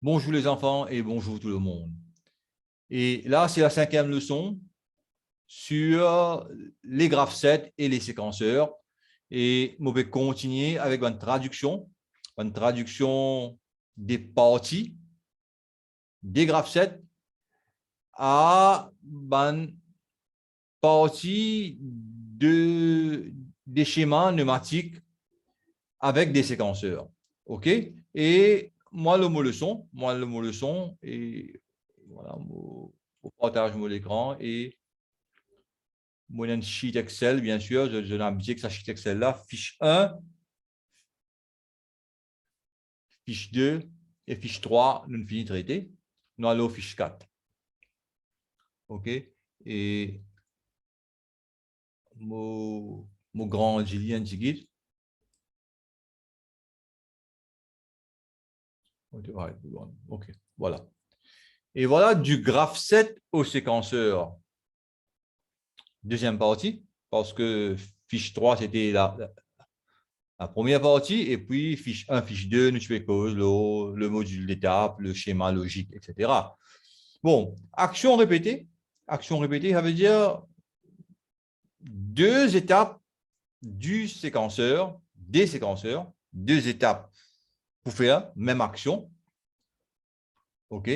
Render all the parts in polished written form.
Bonjour les enfants et bonjour tout le monde. Et là, c'est la 5e leçon sur les graphsets et les séquenceurs. Et je vais continuer avec une traduction des parties des graphsets à une partie des schémas pneumatiques avec des séquenceurs. OK? Et moi, le mot leçon, et voilà, je partage mon écran et mon sheet Excel, bien sûr, je n'ai habitué que ça sheet Excel là, fiche 1, fiche 2 et fiche 3, nous finissons de traiter. Nous allons fiche 4. OK? Et mon grand Julien Tigit. OK, voilà. Et voilà du graphset au séquenceur. Deuxième partie, parce que fiche 3, c'était la première partie, et puis fiche 1, fiche 2, nous fais cause, le module d'étape, le schéma logique, etc. Bon, action répétée. Action répétée, ça veut dire 2 étapes du séquenceur, des séquenceurs, 2 étapes pour faire même action. OK?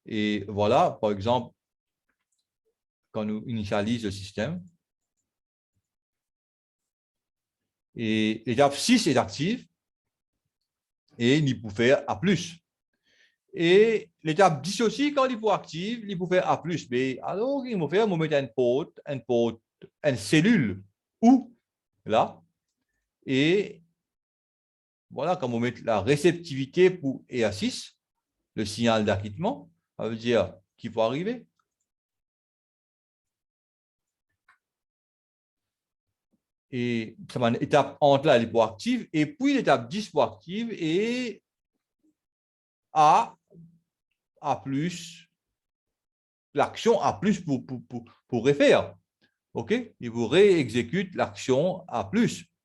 Et voilà, par exemple, quand nous initialisons le système, et l'étape 6 est active, et il peut faire A+. Et l'étape 10 aussi, quand il est active, il peut faire A+, B. Alors, il faut faire, on met une cellule où, là, et voilà, quand on met la réceptivité pour EA6, le signal d'acquittement, ça veut dire qu'il faut arriver. Et ça va une étape entre là, elle est pour active, et puis l'étape 10 pour active, et A+, l'action A+, pour refaire. OK? Il vous réexécute l'action A+.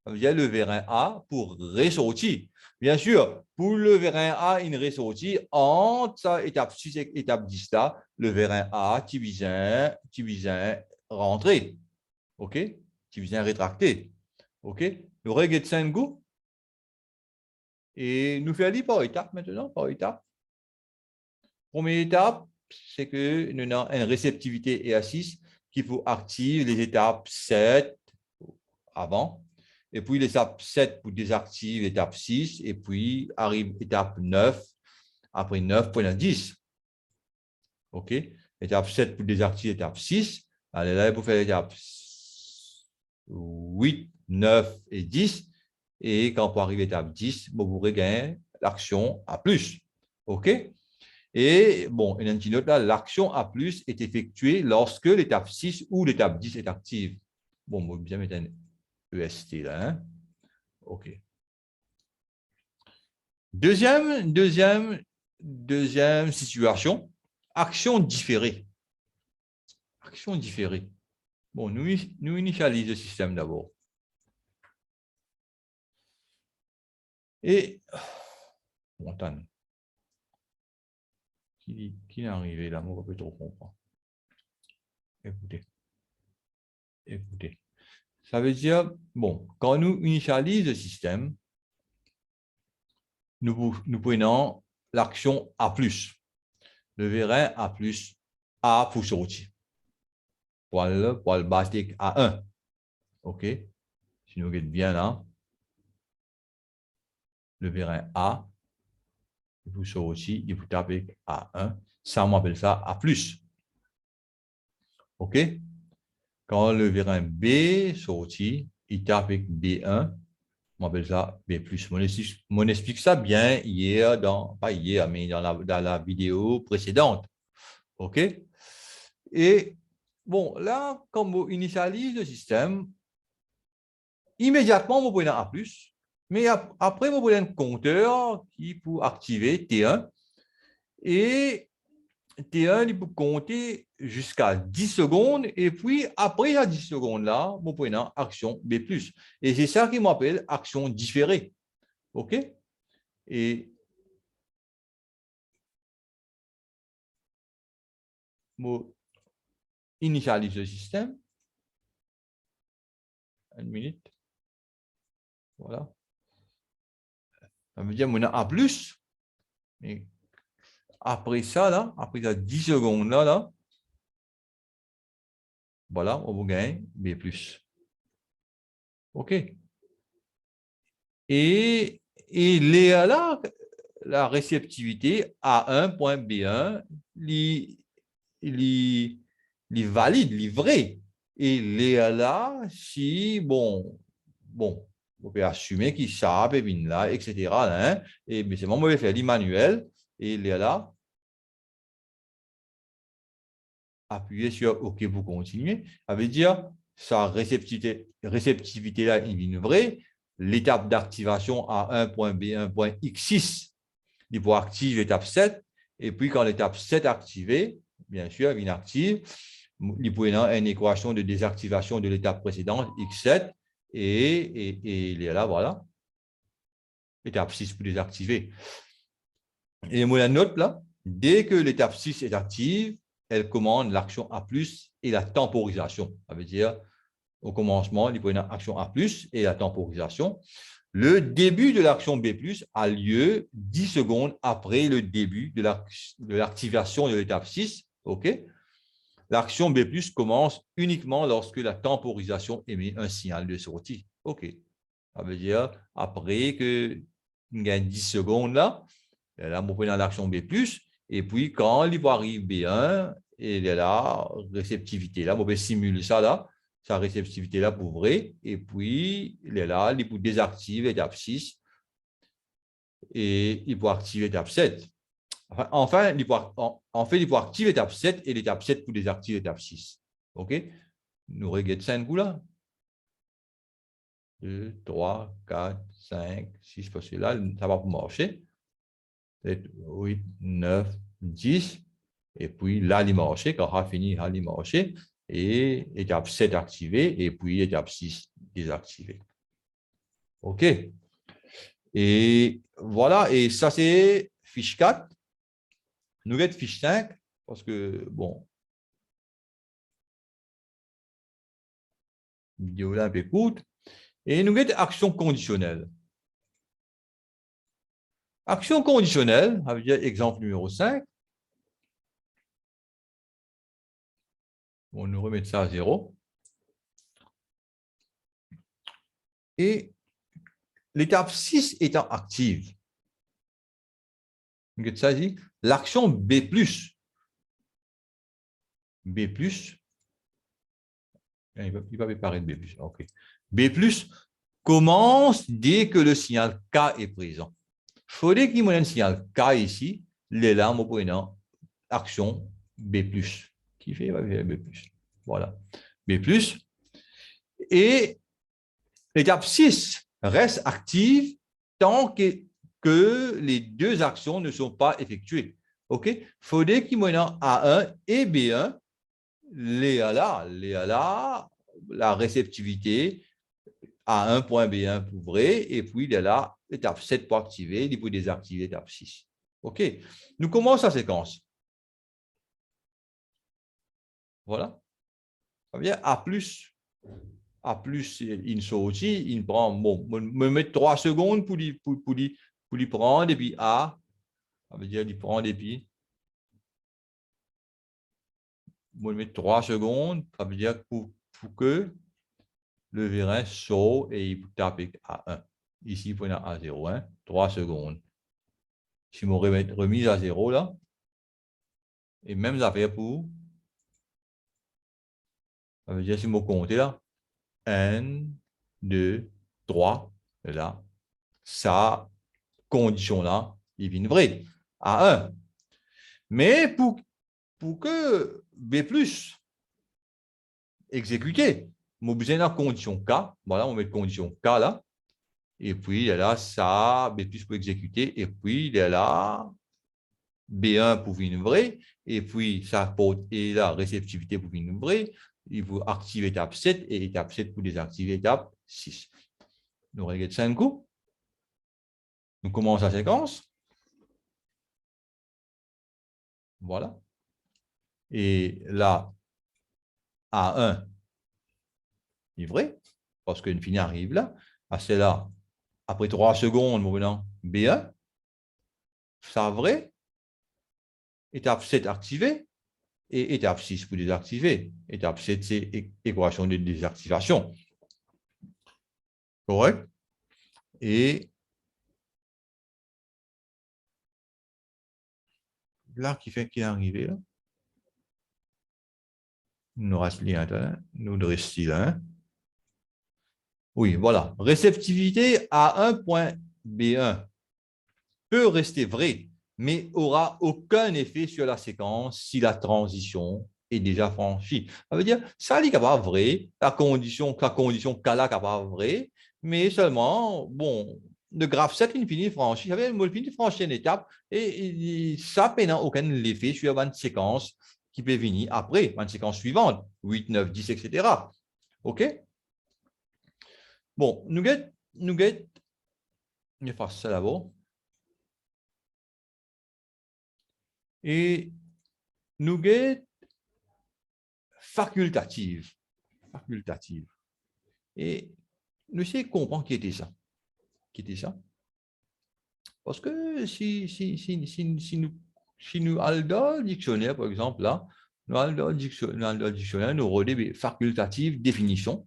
Ça veut dire le vérin A pour ressortir. Bien sûr, pour le vérin A, il ressortit entre sa étape 6 et étape 10 là, le vérin A, tu viens rentrer. OK? Tu viens rétracter. OK? Le reget 5 goûts. Et nous faisons par étape maintenant, par étape. Première étape, c'est que nous avons une réceptivité EA6 qui faut activer les étapes 7 avant, et puis l'étape 7 pour désactiver l'étape 6, et puis arrive étape 9, après 9 pour la 10. OK? Étape 7 pour désactiver l'étape 6, allez là pour faire l'étape 8, 9 et 10, et quand on arrive à l'étape 10, vous regagnez l'action A+. OK? Et bon, une petite note là, l'action A+ est effectuée lorsque l'étape 6 ou l'étape 10 est active. Bon, on va bien mettre un EST là. Hein? OK. Deuxième situation, action différée. Action différée. Bon, nous initialisons le système d'abord. Et, bon, attends. Qui est arrivé là? On ne peut pas trop comprendre. Écoutez. Ça veut dire, bon, quand nous initialisons le système, nous prenons l'action A+. Le vérin A+, A pour sortir. Pour le basique A1. OK? Si nous regardons bien là, le vérin A, il faut sortir, il faut taper A1. Ça, on appelle ça A+. OK? Quand le vérin B sortit, il tape avec B1, on appelle ça B+. On explique ça bien hier, pas hier, mais dans la vidéo précédente. OK? Et bon, là, quand on initialise le système, immédiatement, vous prenez un A+, mais après, vous prenez un compteur qui pour activer T1, et T1, il peut compter jusqu'à 10 secondes, et puis après la 10 secondes là, vous prenez action B+. Et c'est ça qui m'appelle action différée. OK? Et initialise le système. Une minute. Voilà. Ça veut dire qu'on a A plus. Et après ça, là, après ça, 10 secondes, là, voilà, on va gagner B plus. OK. Et là, la réceptivité A1.B1, il valide, il vrai. Et là, si, bon, on peut assumer qu'il savent, et bien là, etc. Hein, et mais c'est moi, je vais faire l'immanuel. Et là, appuyez sur OK pour continuer. Ça veut dire sa réceptivité là, il est vraie. L'étape d'activation à 1.B1.x6, il faut activer l'étape 7. Et puis, quand l'étape 7 est activée, bien sûr, il inactive, il peut y avoir une équation de désactivation de l'étape précédente, x7, et il est là, voilà. L'étape 6 pour désactiver. Et moi, la note là, dès que l'étape 6 est active, elle commande l'action A+, et la temporisation. Ça veut dire, au commencement, il faut une action A+, et la temporisation. Le début de l'action B+, a lieu 10 secondes après le début de l'activation de l'étape 6. OK? L'action B+, commence uniquement lorsque la temporisation émet un signal de sortie. OK. Ça veut dire, après que il y a 10 secondes là, on peut dans l'action B+, et puis quand il arrive B1, il y a la réceptivité là, on peut simuler ça là, sa réceptivité là pour vrai, et puis il est là, il peut désactiver l'étape 6 et il peut activer l'étape 7. Enfin, il peut activer l'étape 7 et l'étape 7 pour désactiver l'étape 6. OK? Nous regardons 5 coups là. 2, 3, 4, 5, 6, parce que là, ça va marcher. 7, 8, 9, 10. Et puis là, il marche. Quand on a fini, il marche. Et étape 7 activée. Et puis étape 6 désactivée. OK. Et voilà. Et ça, c'est fiche 4. Nous avons fiche 5. Parce que, bon, vidéo là un peu courte. Et nous avons action conditionnelle. Action conditionnelle, ça veut dire exemple numéro 5. On nous remet ça à 0. Et l'étape 6 étant active, l'action B+, il va apparaître B+. OK. B+, commence dès que le signal K est présent. Il faudrait qu'il y ait un signal K ici, les larmes prenant action B+, qui fait B+. Voilà. B+. Et l'étape 6 reste active tant que les deux actions ne sont pas effectuées. OK? Il faudrait qu'il y ait A1 et B1, la réceptivité A1.B1 pour vrai, et puis il est là, l'étape 7 pour activer, il faut désactiver l'étape 6. OK? Nous commençons la séquence. Voilà. Ça veut dire A+, il sortit, il prend, bon, me mettre 3 secondes pour lui prendre, et puis A, ça veut dire il prend, et puis, me mettre 3 secondes, ça veut dire pour que le vérin sort et il tape A1. Ici, il faut A0, hein, 3 secondes. Si je me remise à 0 là, et même affaire pour, ça veut dire si je me compte là, 1, 2, 3, et là, ça, condition là, il vient vrai, A1. Mais pour que B+, exécuté, on a besoin de la condition K, voilà, on met condition K là, et puis il y a là, ça, B+, pour exécuter, et puis il y a là, B1 pour venir vrai, et puis ça porte et la réceptivité pour venir vrai, il faut activer étape 7 et étape 7 pour désactiver étape 6. Nous regardons 5 coups. Nous commençons la séquence. Voilà. Et là, A1 est vrai, parce qu'Infini arrive là. C'est là, après 3 secondes, maintenant, B1, ça vrai. Étape 7 activée. Et étape 6 pour désactiver. Étape 7, c'est équation de désactivation. Correct? Et là, qui fait qu'il est arrivé là? Nous reste lien, nous reste là. Oui, voilà. Réceptivité à 1.B1 peut rester vrai, mais aura aucun effet sur la séquence si la transition est déjà franchie. Ça veut dire, ça n'est pas vrai, la condition Kala n'est pas vrai, mais seulement, bon, le graphe 7 infini franchi, ça veut dire, l'infini franchi une étape, et ça n'a aucun effet sur une séquence qui peut venir après, une séquence suivante, 8, 9, 10, etc. OK? Bon, nous je fasse ça d'abord. Et nous facultative. Facultative. Et nous essayons de comprendre qui était ça. Qui était ça. Parce que si nous allons dans le dictionnaire, par exemple, là, nous allons dans le dictionnaire, nous regardons facultative, définition.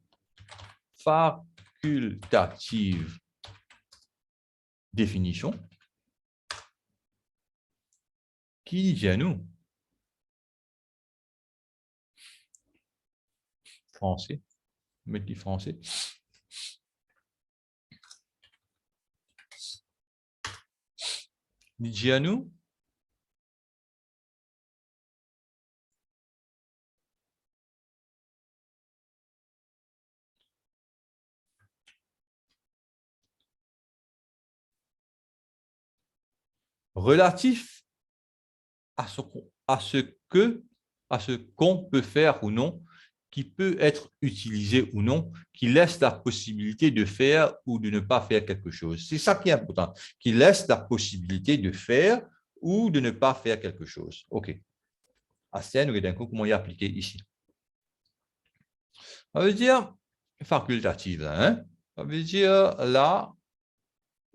Facultative, définition. Qui dit à nous? Français. Mettez du français. Dit à nous? Relatif à ce qu'on peut faire ou non, qui peut être utilisé ou non, qui laisse la possibilité de faire ou de ne pas faire quelque chose. C'est ça qui est important, qui laisse la possibilité de faire ou de ne pas faire quelque chose. OK. À ça, nous regardons comment y appliquer ici. Ça veut dire facultative, hein? Ça veut dire là,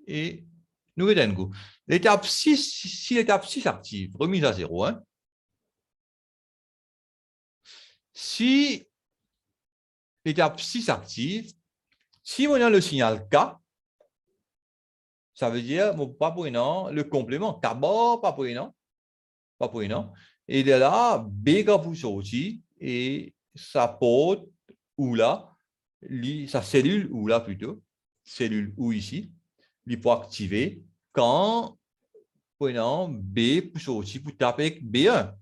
et nous regardons. L'étape 6, si l'étape 6 active, remise à 0, hein? Si l'étape 6 active, si on a le signal K, ça veut dire pas prenant le complément. D'abord, pas prenant. Pas prenant. Et de là, B pour sortir et ça porte ou là, sa cellule ou là plutôt, cellule ou ici, il peut activer quand prenant B pour sortir pour taper avec B1.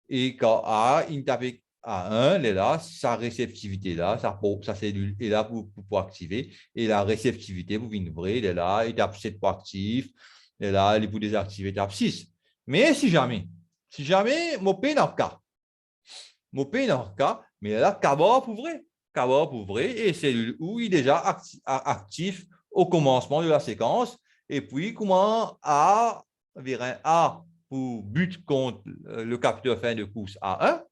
Et quand A, il tape avec A1, là, sa réceptivité là, sa cellule est là pour activer. Et la réceptivité pour venir vrai, elle est là, étape 7 pour actif, elle est là, elle est pour désactiver étape 6. Mais si jamais, mon P dans le cas, mais là, Cabot pour vrai. Cabot pour vrai, et cellule où il est déjà actif au commencement de la séquence. Et puis, comment A vers un A pour but contre le capteur fin de course A1,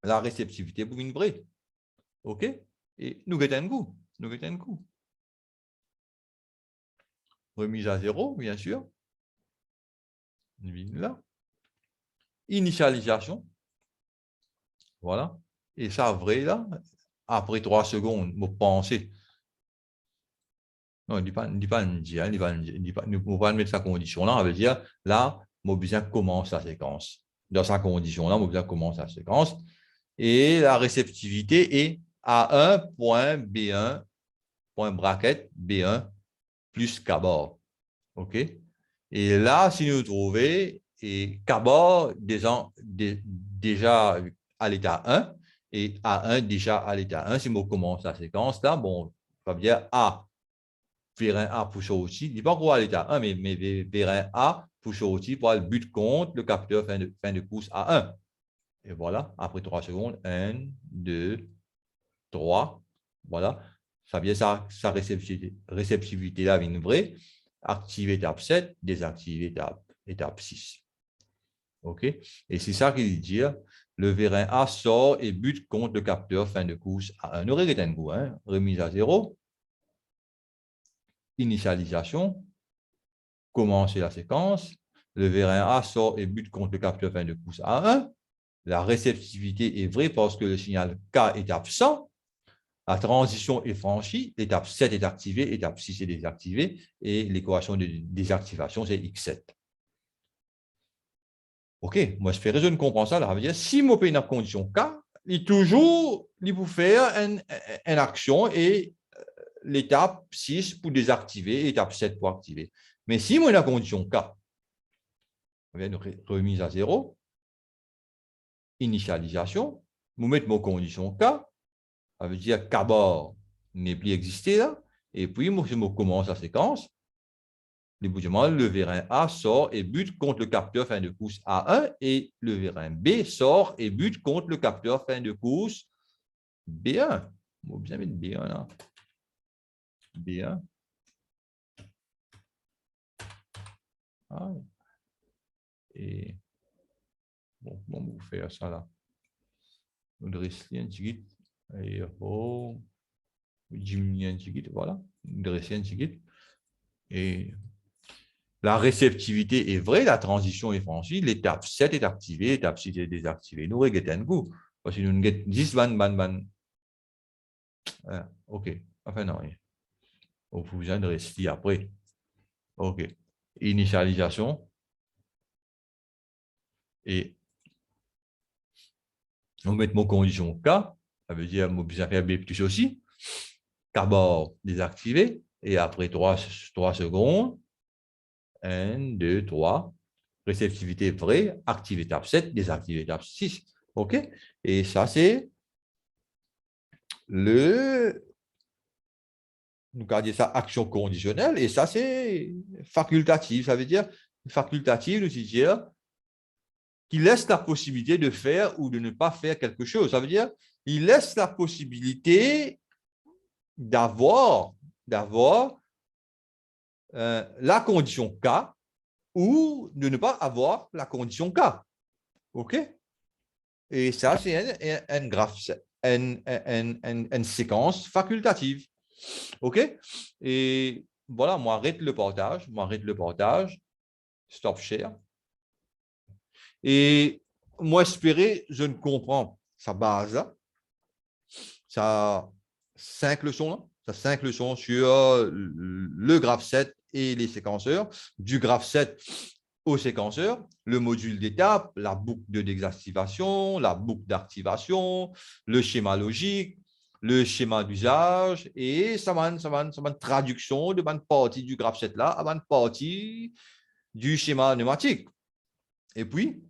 la réceptivité pour une vraie. OK? Et nous avons un coup. Nous avons un coup. Remise à 0, bien sûr. Là. Initialisation. Voilà. Et ça, vrai, là, après 3 secondes, vous pensez. Non, il ne dit pas, nous ne pas mettre sa condition là, on veut dire, là, Mobizin commence la séquence. Dans sa condition là, Mobizin commence la séquence. Et la réceptivité est A1.B1, point bracket B1 plus Cabor. OK? Et là, si nous trouvons, et Cabor déjà à l'état 1 et A1 déjà à l'état 1, si on commence la séquence là, bon, ça veut dire A vers un A pour sortir, il n'est pas encore à l'état 1, mais vers un A pour sortir pour le but contre le capteur fin de course A1. Et voilà, après 3 secondes, 1, 2, 3, voilà. Ça vient sa réceptivité là, une vraie. Activer étape 7, désactiver étape 6. OK? Et c'est ça qu'il dit. Le vérin A sort et bute contre le capteur fin de course A1. Nous regardons, hein? Remise à 0. Initialisation. Commencer la séquence. Le vérin A sort et bute contre le capteur fin de course A1. La réceptivité est vraie parce que le signal K est absent. La transition est franchie. L'étape 7 est activée. L'étape 6 est désactivée. Et l'équation de désactivation, c'est X7. OK, moi, j'espère que je ne comprends ça. Ça veut dire, si je fais une condition K, il toujours il peut faire une action et l'étape 6 pour désactiver, l'étape 7 pour activer. Mais si moi, la condition K, remise à 0, initialisation, je mets mon condition K, ça veut dire K bar n'est plus existé là, et puis je commence la séquence. Le vérin A sort et bute contre le capteur fin de course A1 et le vérin B sort et bute contre le capteur fin de course B1. On va bien mettre B1 là. B1. Ah. Et bon, on va faire ça là. On dresse un petit et oh, diminuer un petit voilà. On dresse un petit et la réceptivité est vraie, la transition est franchie, l'étape 7 est activée, l'étape 6 est désactivée. Nous regardons un coup. Parce que nous avons 10 ban. OK. Enfin, non. On vous en rester après. OK. Initialisation. Et on met mon condition K. Ça veut dire que je vais faire B plus aussi. D'abord désactivé. Et après 3 secondes. 1, 2, 3. Réceptivité vraie. Active étape 7. Désactive étape 6. OK. Et ça, c'est nous gardons ça action conditionnelle. Et ça, c'est facultatif. Ça veut dire facultatif, nous dire qui laisse la possibilité de faire ou de ne pas faire quelque chose. Ça veut dire il laisse la possibilité d'avoir la condition K ou de ne pas avoir la condition K. OK? Et ça, c'est un graphe, une séquence facultative. OK? Et voilà, moi, arrête le partage. Stop share. Et moi, espérer, je ne comprends sa base, ça 5 leçons, ça 5 leçons sur le graphe 7 et les séquenceurs, du graphe 7 au séquenceur, le module d'étape, la boucle de désactivation, la boucle d'activation, le schéma logique, le schéma d'usage, et ça va une traduction de une partie du graphe 7 là à une partie du schéma pneumatique. Et puis,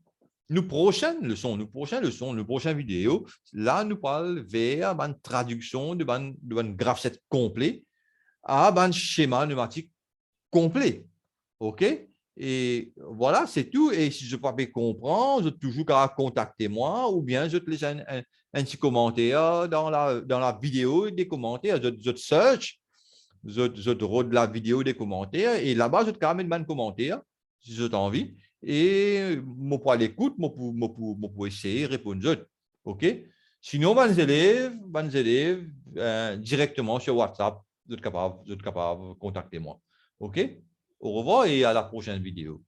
nos prochaines leçons, nos prochaines vidéos, là, nous parlons vers une traduction de un graphe 7 complet à un schéma pneumatique complet. OK? Et voilà, c'est tout. Et si je ne peux pas comprendre, je toujours qu'à contacter moi ou bien je te laisse un petit commentaire dans la vidéo, des commentaires. Je search, je de la vidéo des commentaires et là-bas, je te ramène un commentaire si j'ai envie. Et moi, pour l'écoute, moi, pour essayer de répondre. OK? Sinon, les élèves directement sur WhatsApp, vous êtes capable de contacter moi. OK? Au revoir et à la prochaine vidéo.